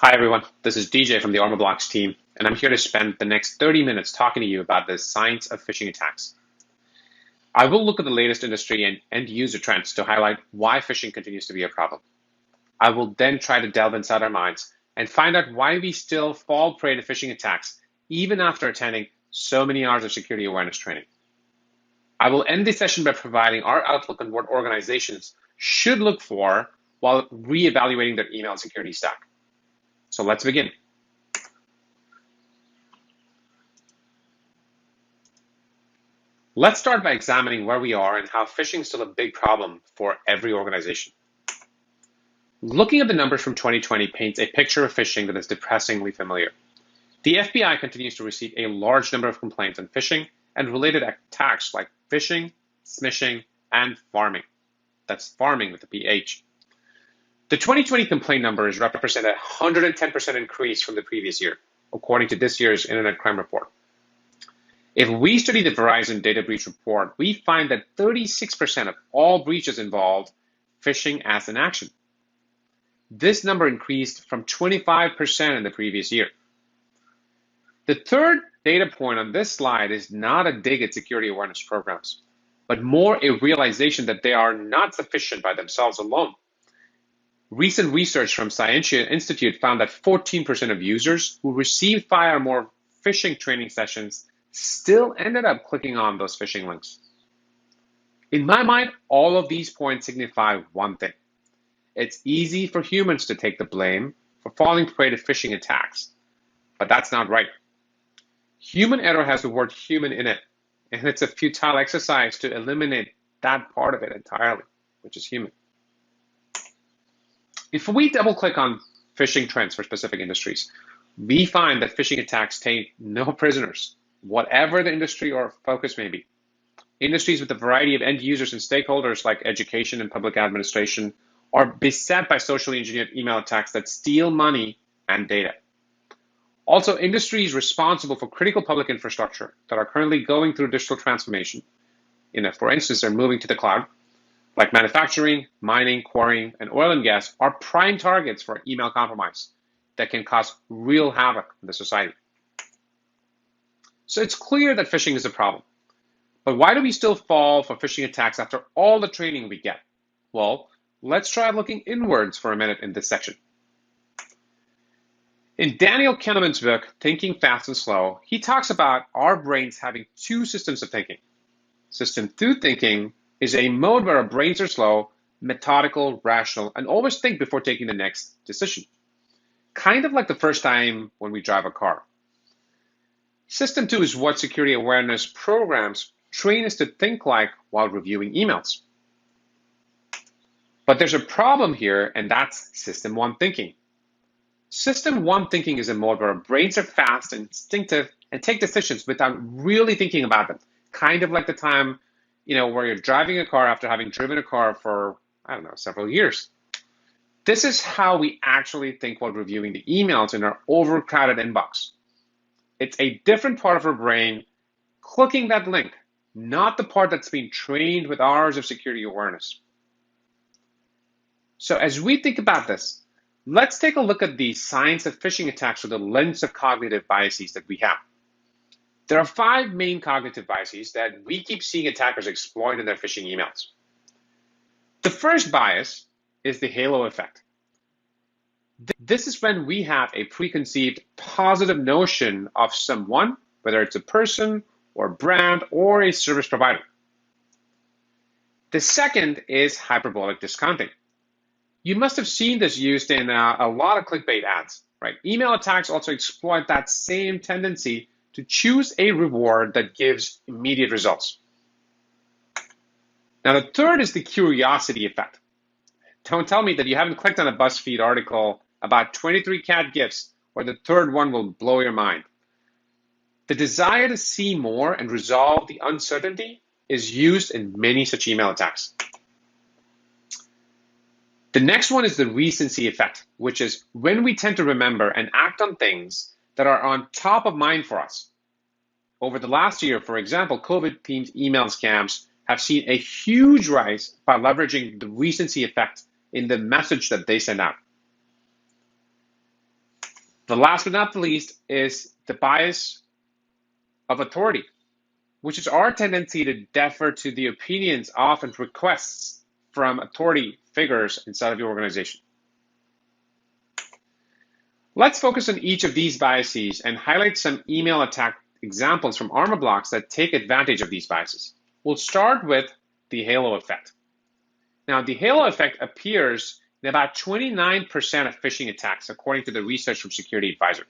Hi everyone, this is DJ from the Armorblocks team, and I'm here to spend the next 30 minutes talking to you about the science of phishing attacks. I will look at the latest industry and end user trends to highlight why phishing continues to be a problem. I will then try to delve inside our minds and find out why we still fall prey to phishing attacks even after attending so many hours of security awareness training. I will end the session by providing our outlook on what organizations should look for while reevaluating their email security stack. So let's begin. Let's start by examining where we are and how phishing is still a big problem for every organization. Looking at the numbers from 2020 paints a picture of phishing that is depressingly familiar. The FBI continues to receive a large number of complaints on phishing and related attacks like phishing, smishing, and farming. That's farming with a PH. The 2020 complaint numbers represent a 110% increase from the previous year, according to this year's Internet Crime Report. If we study the Verizon data breach report, we find that 36% of all breaches involved phishing as an action. This number increased from 25% in the previous year. The third data point on this slide is not a dig at security awareness programs, but more a realization that they are not sufficient by themselves alone. Recent research from Scientia Institute found that 14% of users who received 5 or more phishing training sessions still ended up clicking on those phishing links. In my mind, all of these points signify one thing. It's easy for humans to take the blame for falling prey to phishing attacks, but that's not right. Human error has the word human in it, and it's a futile exercise to eliminate that part of it entirely, which is human. If we double click on phishing trends for specific industries, we find that phishing attacks take no prisoners, whatever the industry or focus may be. Industries with a variety of end users and stakeholders like education and public administration are beset by socially engineered email attacks that steal money and data. Also, industries responsible for critical public infrastructure that are currently going through digital transformation, for instance, they're moving to the cloud, like manufacturing, mining, quarrying, and oil and gas, are prime targets for email compromise that can cause real havoc in the society. So it's clear that phishing is a problem. But why do we still fall for phishing attacks after all the training we get? Well, let's try looking inwards for a minute in this section. In Daniel Kahneman's book, Thinking Fast and Slow, he talks about our brains having 2 systems of thinking. System 2 thinking is a mode where our brains are slow, methodical, rational, and always think before taking the next decision. Kind of like the first time when we drive a car. System 2 is what security awareness programs train us to think like while reviewing emails. But there's a problem here, and that's System 1 thinking. System 1 thinking is a mode where our brains are fast and instinctive and take decisions without really thinking about them. Kind of like the time, where you're driving a car after having driven a car for, several years. This is how we actually think while reviewing the emails in our overcrowded inbox. It's a different part of our brain clicking that link, not the part that's been trained with hours of security awareness. So as we think about this, let's take a look at the science of phishing attacks through the lens of cognitive biases that we have. There are 5 main cognitive biases that we keep seeing attackers exploit in their phishing emails. The first bias is the halo effect. This is when we have a preconceived positive notion of someone, whether it's a person or brand or a service provider. The second is hyperbolic discounting. You must have seen this used in a lot of clickbait ads, right? Email attacks also exploit that same tendency to choose a reward that gives immediate results. Now, the third is the curiosity effect. Don't tell me that you haven't clicked on a BuzzFeed article about 23 cat gifts where the third one will blow your mind. The desire to see more and resolve the uncertainty is used in many such email attacks. The next one is the recency effect, which is when we tend to remember and act on things that are on top of mind for us. Over the last year, for example, COVID-themed email scams have seen a huge rise by leveraging the recency effect in the message that they send out. The last but not the least is the bias of authority, which is our tendency to defer to the opinions of and requests from authority figures inside of your organization. Let's focus on each of these biases and highlight some email attack examples from armor blocks that take advantage of these biases. We'll start with the halo effect. Now, the halo effect appears in about 29% of phishing attacks, according to the research from Security Advisor.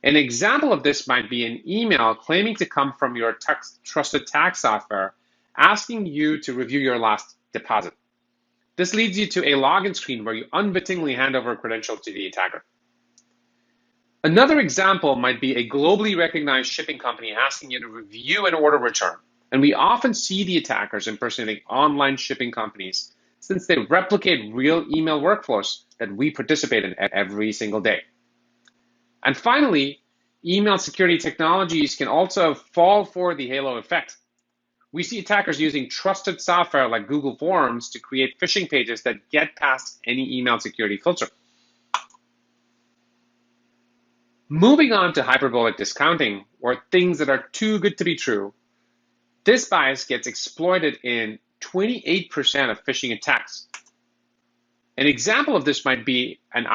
An example of this might be an email claiming to come from your trusted tax software, asking you to review your last deposit. This leads you to a login screen where you unwittingly hand over a credential to the attacker. Another example might be a globally recognized shipping company asking you to review an order return. And we often see the attackers impersonating online shipping companies since they replicate real email workflows that we participate in every single day. And finally, email security technologies can also fall for the halo effect. We see attackers using trusted software like Google Forms to create phishing pages that get past any email security filter. Moving on to hyperbolic discounting, or things that are too good to be true, this bias gets exploited in 28% of phishing attacks. An example of this might be an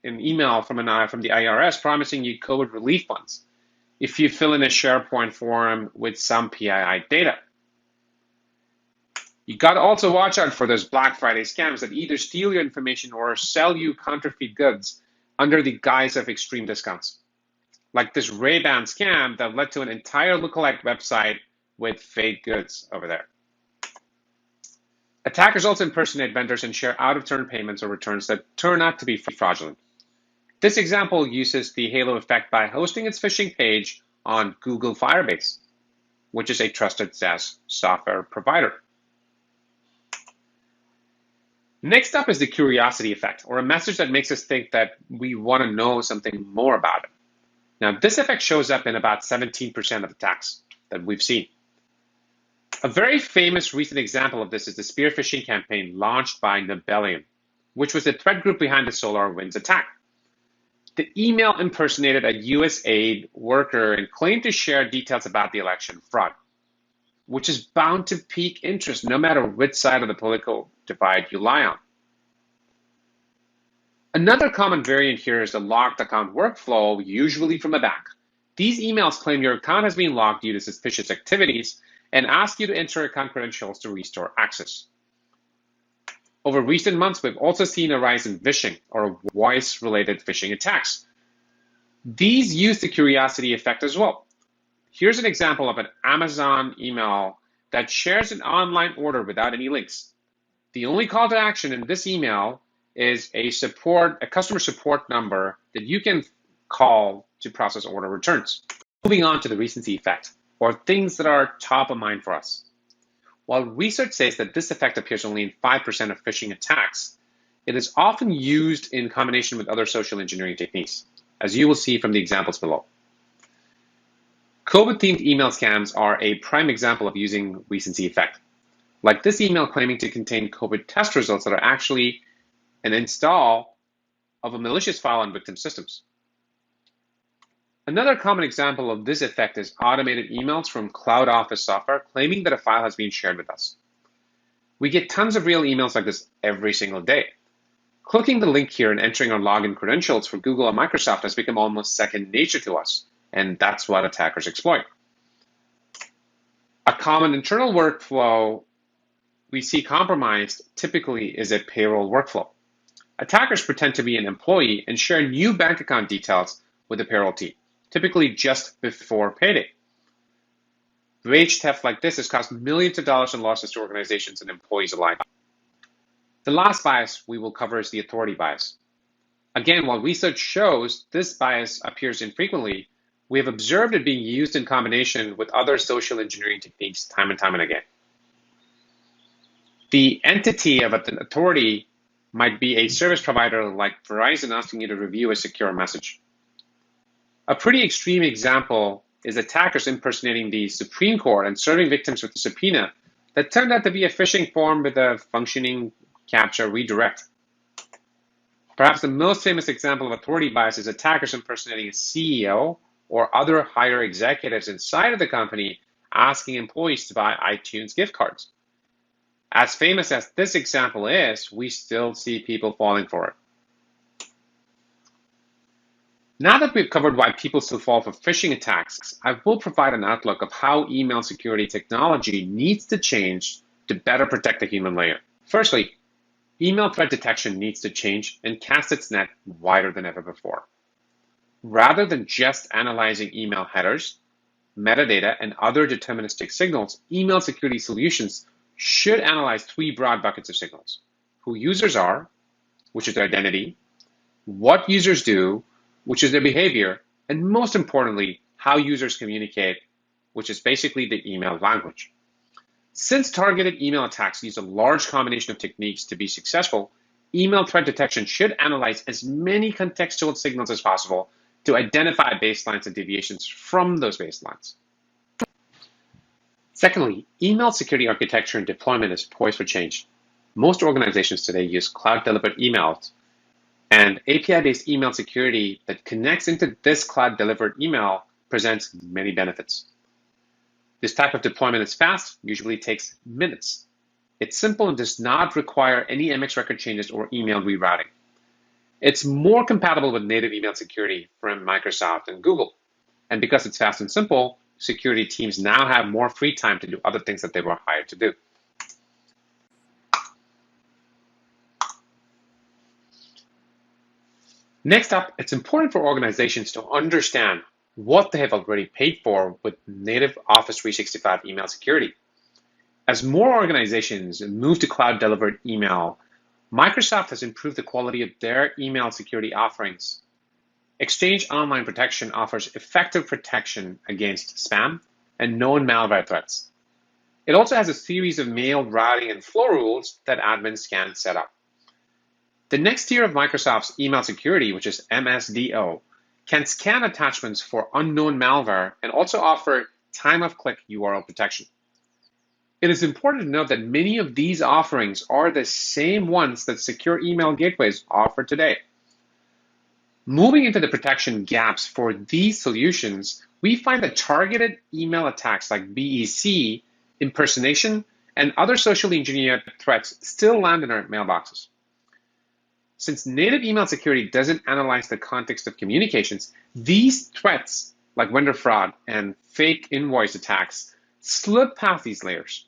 email from the IRS promising you COVID relief funds if you fill in a SharePoint form with some PII data. You got to also watch out for those Black Friday scams that either steal your information or sell you counterfeit goods under the guise of extreme discounts, like this Ray-Ban scam that led to an entire lookalike website with fake goods over there. Attackers also impersonate vendors and share out-of-turn payments or returns that turn out to be fraudulent. This example uses the halo effect by hosting its phishing page on Google Firebase, which is a trusted SaaS software provider. Next up is the curiosity effect, or a message that makes us think that we want to know something more about it. Now, this effect shows up in about 17% of attacks that we've seen. A very famous recent example of this is the spear phishing campaign launched by Nebelium, which was the threat group behind the SolarWinds attack. The email impersonated a USAID worker and claimed to share details about the election fraud, which is bound to pique interest no matter which side of the political divide you lie on. Another common variant here is the locked account workflow, usually from a bank. These emails claim your account has been locked due to suspicious activities and ask you to enter account credentials to restore access. Over recent months, we've also seen a rise in phishing, or voice-related phishing attacks. These use the curiosity effect as well. Here's an example of an Amazon email that shares an online order without any links. The only call to action in this email is a customer support number that you can call to process order returns. Moving on to the recency effect, or things that are top of mind for us. While research says that this effect appears only in 5% of phishing attacks, it is often used in combination with other social engineering techniques, as you will see from the examples below. COVID-themed email scams are a prime example of using recency effect, like this email claiming to contain COVID test results that are actually an install of a malicious file on victim systems. Another common example of this effect is automated emails from Cloud Office software claiming that a file has been shared with us. We get tons of real emails like this every single day. Clicking the link here and entering our login credentials for Google or Microsoft has become almost second nature to us, and that's what attackers exploit. A common internal workflow we see compromised typically is a payroll workflow. Attackers pretend to be an employee and share new bank account details with the payroll team, typically just before payday. Wage theft like this has caused millions of dollars in losses to organizations and employees alike. The last bias we will cover is the authority bias. Again, while research shows this bias appears infrequently, we have observed it being used in combination with other social engineering techniques time and time and again. The entity of an authority might be a service provider like Verizon asking you to review a secure message. A pretty extreme example is attackers impersonating the Supreme Court and serving victims with a subpoena that turned out to be a phishing form with a functioning CAPTCHA redirect. Perhaps the most famous example of authority bias is attackers impersonating a CEO or other higher executives inside of the company asking employees to buy iTunes gift cards. As famous as this example is, we still see people falling for it. Now that we've covered why people still fall for phishing attacks, I will provide an outlook of how email security technology needs to change to better protect the human layer. Firstly, email threat detection needs to change and cast its net wider than ever before. Rather than just analyzing email headers, metadata, and other deterministic signals, email security solutions should analyze three broad buckets of signals: who users are, which is their identity; what users do, which is their behavior; and most importantly, how users communicate, which is basically the email language. Since targeted email attacks use a large combination of techniques to be successful, email threat detection should analyze as many contextual signals as possible to identify baselines and deviations from those baselines. Secondly, email security architecture and deployment is poised for change. Most organizations today use cloud-delivered emails, and API-based email security that connects into this cloud-delivered email presents many benefits. This type of deployment is fast, usually takes minutes. It's simple and does not require any MX record changes or email rerouting. It's more compatible with native email security from Microsoft and Google. And because it's fast and simple, security teams now have more free time to do other things that they were hired to do. Next up, it's important for organizations to understand what they have already paid for with native Office 365 email security. As more organizations move to cloud-delivered email, Microsoft has improved the quality of their email security offerings. Exchange Online Protection offers effective protection against spam and known malware threats. It also has a series of mail routing and flow rules that admins can set up. The next tier of Microsoft's email security, which is MSDO, can scan attachments for unknown malware and also offer time-of-click URL protection. It is important to note that many of these offerings are the same ones that secure email gateways offer today. Moving into the protection gaps for these solutions, we find that targeted email attacks like BEC, impersonation, and other socially engineered threats still land in our mailboxes. Since native email security doesn't analyze the context of communications, these threats, like vendor fraud and fake invoice attacks, slip past these layers.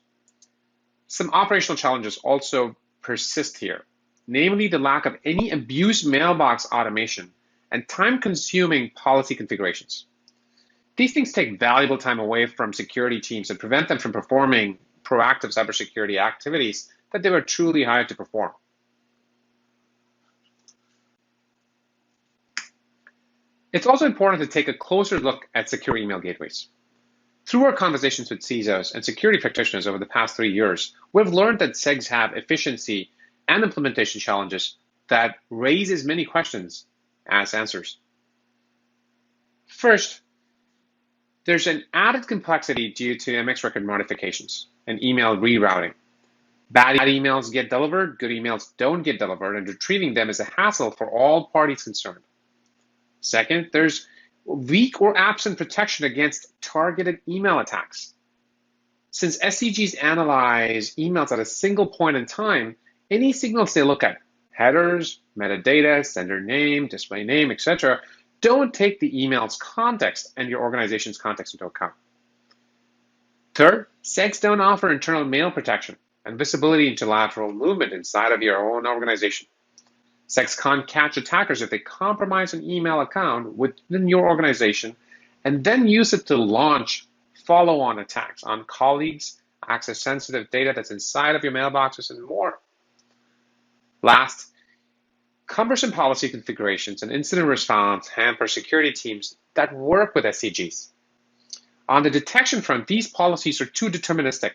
Some operational challenges also persist here, namely the lack of any abuse mailbox automation and time-consuming policy configurations. These things take valuable time away from security teams and prevent them from performing proactive cybersecurity activities that they were truly hired to perform. It's also important to take a closer look at secure email gateways. Through our conversations with CISOs and security practitioners over the past 3 years, we've learned that SEGs have efficiency and implementation challenges that raise as many questions as answers. First, there's an added complexity due to MX record modifications and email rerouting. Bad emails get delivered, good emails don't get delivered, and retrieving them is a hassle for all parties concerned. Second, there's weak or absent protection against targeted email attacks. Since SCGs analyze emails at a single point in time, any signals they look at, headers, metadata, sender name, display name, etc., don't take the email's context and your organization's context into account. Third, SEGs don't offer internal mail protection and visibility into lateral movement inside of your own organization. SEGs can't catch attackers if they compromise an email account within your organization and then use it to launch follow-on attacks on colleagues, access sensitive data that's inside of your mailboxes, and more. Last, cumbersome policy configurations and incident response hamper security teams that work with SCGs. On the detection front, these policies are too deterministic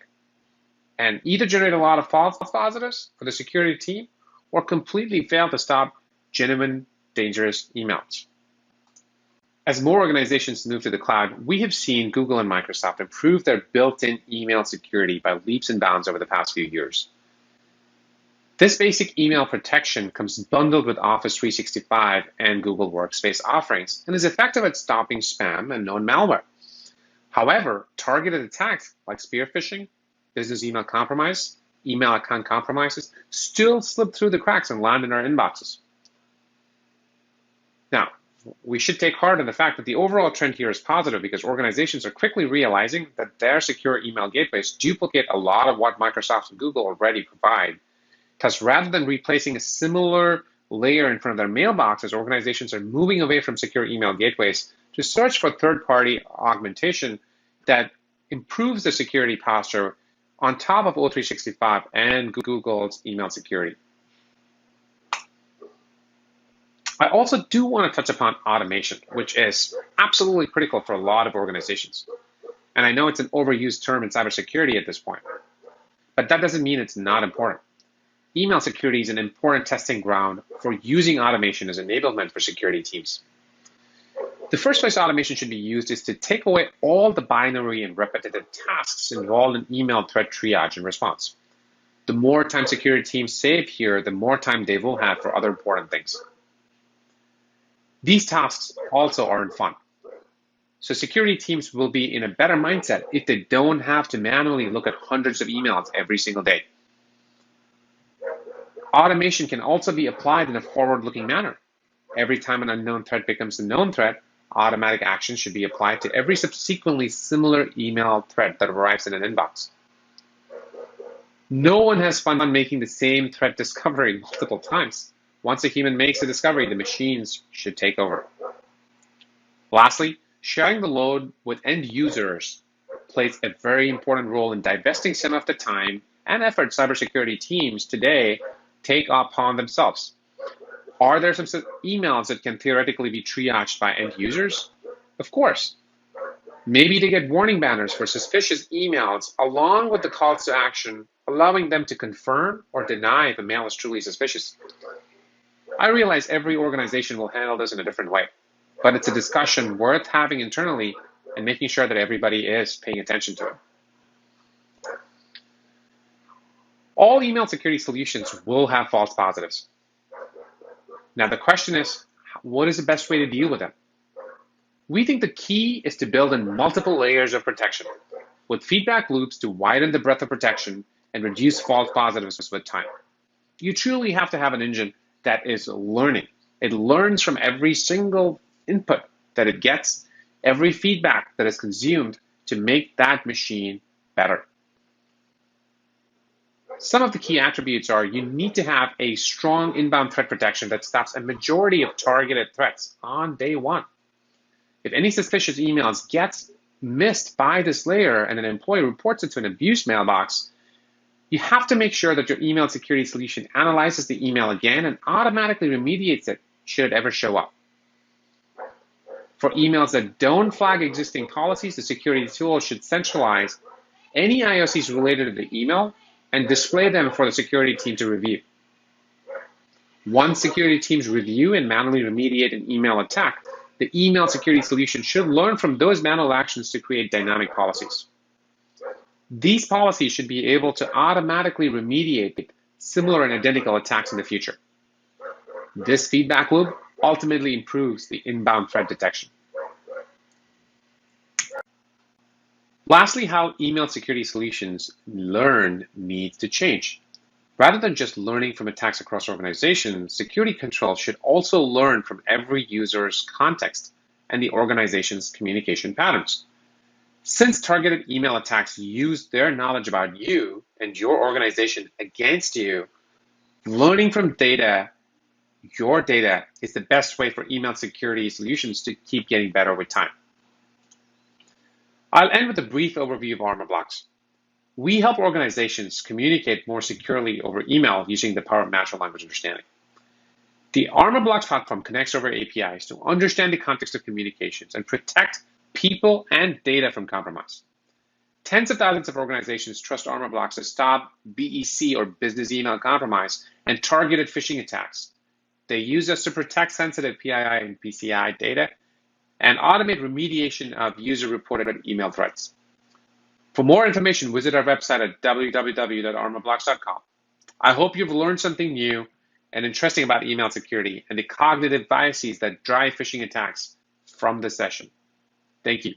and either generate a lot of false positives for the security team or completely fail to stop genuine, dangerous emails. As more organizations move to the cloud, we have seen Google and Microsoft improve their built-in email security by leaps and bounds over the past few years. This basic email protection comes bundled with Office 365 and Google Workspace offerings and is effective at stopping spam and known malware. However, targeted attacks like spear phishing, business email compromise, email account compromises still slip through the cracks and land in our inboxes. Now, we should take heart in the fact that the overall trend here is positive because organizations are quickly realizing that their secure email gateways duplicate a lot of what Microsoft and Google already provide. Because rather than replacing a similar layer in front of their mailboxes, organizations are moving away from secure email gateways to search for third-party augmentation that improves the security posture on top of O365 and Google's email security. I also do want to touch upon automation, which is absolutely critical for a lot of organizations. And I know it's an overused term in cybersecurity at this point, but that doesn't mean it's not important. Email security is an important testing ground for using automation as enablement for security teams. The first place automation should be used is to take away all the binary and repetitive tasks involved in email threat triage and response. The more time security teams save here, the more time they will have for other important things. These tasks also aren't fun. So security teams will be in a better mindset if they don't have to manually look at hundreds of emails every single day. Automation can also be applied in a forward-looking manner. Every time an unknown threat becomes a known threat, automatic action should be applied to every subsequently similar email threat that arrives in an inbox. No one has fun making the same threat discovery multiple times. Once a human makes a discovery, the machines should take over. Lastly, sharing the load with end users plays a very important role in divesting some of the time and effort cybersecurity teams today take upon themselves. Are there some emails that can theoretically be triaged by end users? Of course. Maybe they get warning banners for suspicious emails along with the calls to action, allowing them to confirm or deny if a mail is truly suspicious. I realize every organization will handle this in a different way, but it's a discussion worth having internally and making sure that everybody is paying attention to it. All email security solutions will have false positives. Now the question is, what is the best way to deal with them? We think the key is to build in multiple layers of protection with feedback loops to widen the breadth of protection and reduce false positives with time. You truly have to have an engine that is learning. It learns from every single input that it gets, every feedback that is consumed to make that machine better. Some of the key attributes are you need to have a strong inbound threat protection that stops a majority of targeted threats on day one. If any suspicious emails gets missed by this layer and an employee reports it to an abuse mailbox, you have to make sure that your email security solution analyzes the email again and automatically remediates it should it ever show up. For emails that don't flag existing policies, the security tool should centralize any IOCs related to the email and display them for the security team to review. Once security teams review and manually remediate an email attack, the email security solution should learn from those manual actions to create dynamic policies. These policies should be able to automatically remediate similar and identical attacks in the future. This feedback loop ultimately improves the inbound threat detection. Lastly, how email security solutions learn needs to change. Rather than just learning from attacks across organizations, security control should also learn from every user's context and the organization's communication patterns. Since targeted email attacks use their knowledge about you and your organization against you, learning from data, your data, is the best way for email security solutions to keep getting better with time. I'll end with a brief overview of Armor Blocks. We help organizations communicate more securely over email using the power of natural language understanding. The Armor Blocks platform connects over APIs to understand the context of communications and protect people and data from compromise. Tens of thousands of organizations trust Armor Blocks to stop BEC or business email compromise and targeted phishing attacks. They use us to protect sensitive PII and PCI data and automate remediation of user-reported email threats. For more information, visit our website at www.armorblocks.com. I hope you've learned something new and interesting about email security and the cognitive biases that drive phishing attacks from this session. Thank you.